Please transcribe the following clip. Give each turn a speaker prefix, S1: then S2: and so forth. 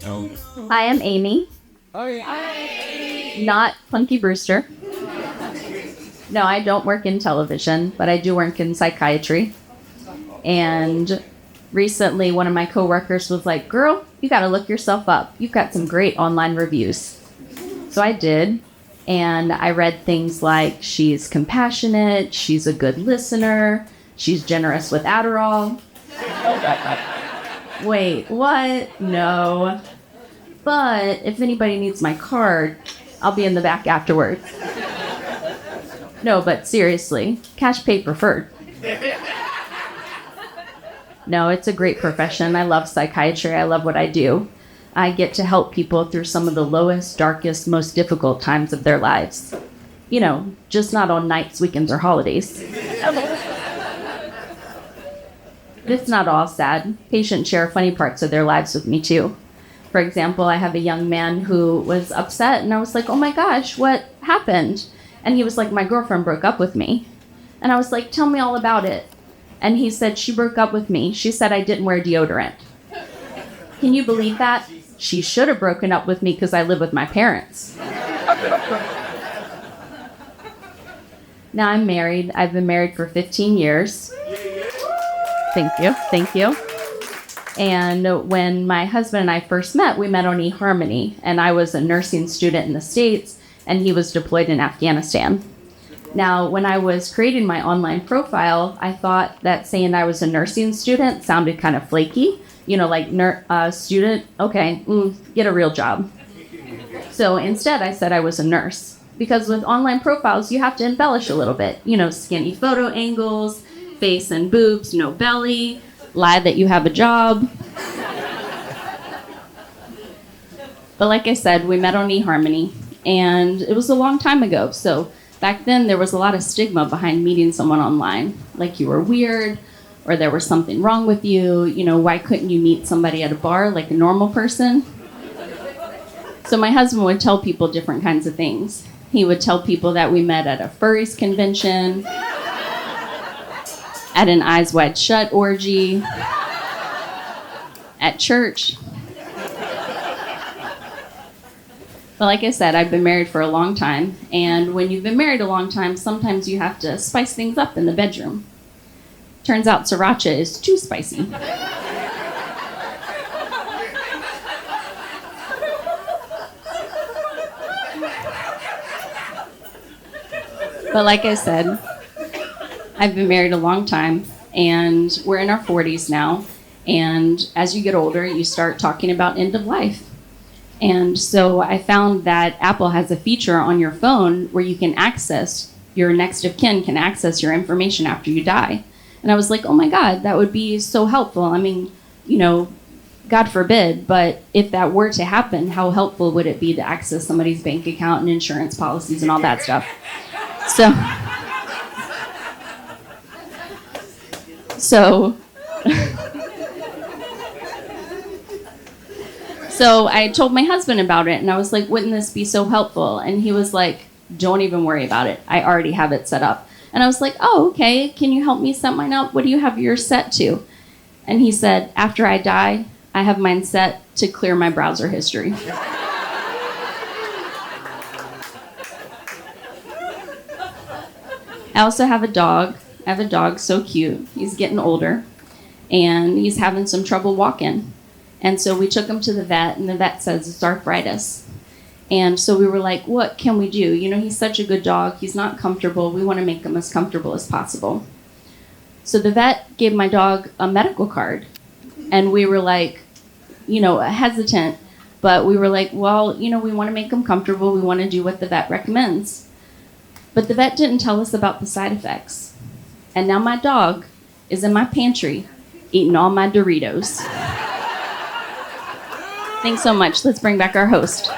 S1: Oh.
S2: Hi, I'm Amy,
S1: Hi.
S2: not Punky Brewster. No, I don't work in television, but I do work in psychiatry. And recently, one of my coworkers was like, "Girl, you got to look yourself up. You've got some great online reviews." So I did. And I read things like she's compassionate, she's a good listener, she's generous with Adderall. Wait, what? No. But if anybody needs my card, I'll be in the back afterwards. No, but seriously, cash pay preferred. No, it's a great profession. I love psychiatry. I love what I do. I get to help people through some of the lowest, darkest, most difficult times of their lives. You know, just not on nights, weekends, or holidays. It's not all sad. Patients share funny parts of their lives with me, too. For example, I have a young man who was upset, and I was like, "Oh my gosh, what happened?" And he was like, "My girlfriend broke up with me." And I was like, "Tell me all about it." And he said, "She broke up with me. She said I didn't wear deodorant." Can you believe that? She should have broken up with me because I live with my parents. Now I'm married. I've been married for 15 years. Thank you. And when my husband and I first met, we met on eHarmony, and I was a nursing student in the States, and he was deployed in Afghanistan. Now, when I was creating my online profile, I thought that saying I was a nursing student sounded kind of flaky. You know, like student, okay, get a real job. So instead, I said I was a nurse. Because with online profiles, you have to embellish a little bit. You know, skinny photo angles, face and boobs, no belly, lie that you have a job. But like I said, we met on eHarmony, and it was a long time ago. So back then, there was a lot of stigma behind meeting someone online. Like you were weird, or there was something wrong with you. You know, why couldn't you meet somebody at a bar like a normal person? So my husband would tell people different kinds of things. He would tell people that we met at a furries convention, at an Eyes Wide Shut orgy, at church. But like I said, I've been married for a long time, and when you've been married a long time, sometimes you have to spice things up in the bedroom. Turns out sriracha is too spicy. But like I said, I've been married a long time, and we're in our 40s now. And as you get older, you start talking about end of life. And so I found that Apple has a feature on your phone where you can access, your next of kin can access your information after you die. And I was like, oh my God, that would be so helpful. I mean, you know, God forbid, but if that were to happen, how helpful would it be to access somebody's bank account and insurance policies and all that stuff? So I told my husband about it, and I was like, wouldn't this be so helpful? And he was like, don't even worry about it. I already have it set up. And I was like, oh, okay. Can you help me set mine up? What do you have yours set to? And he said, after I die, I have mine set to clear my browser history. I also have a dog. I have a dog, so cute. He's getting older, and he's having some trouble walking. And so we took him to the vet, and the vet says it's arthritis. And so we were like, what can we do? You know, he's such a good dog. He's not comfortable. We want to make him as comfortable as possible. So the vet gave my dog a medical card. And we were like, you know, hesitant. But we were like, well, you know, we want to make him comfortable. We want to do what the vet recommends. But the vet didn't tell us about the side effects. And now my dog is in my pantry eating all my Doritos. Thanks so much. Let's bring back our host.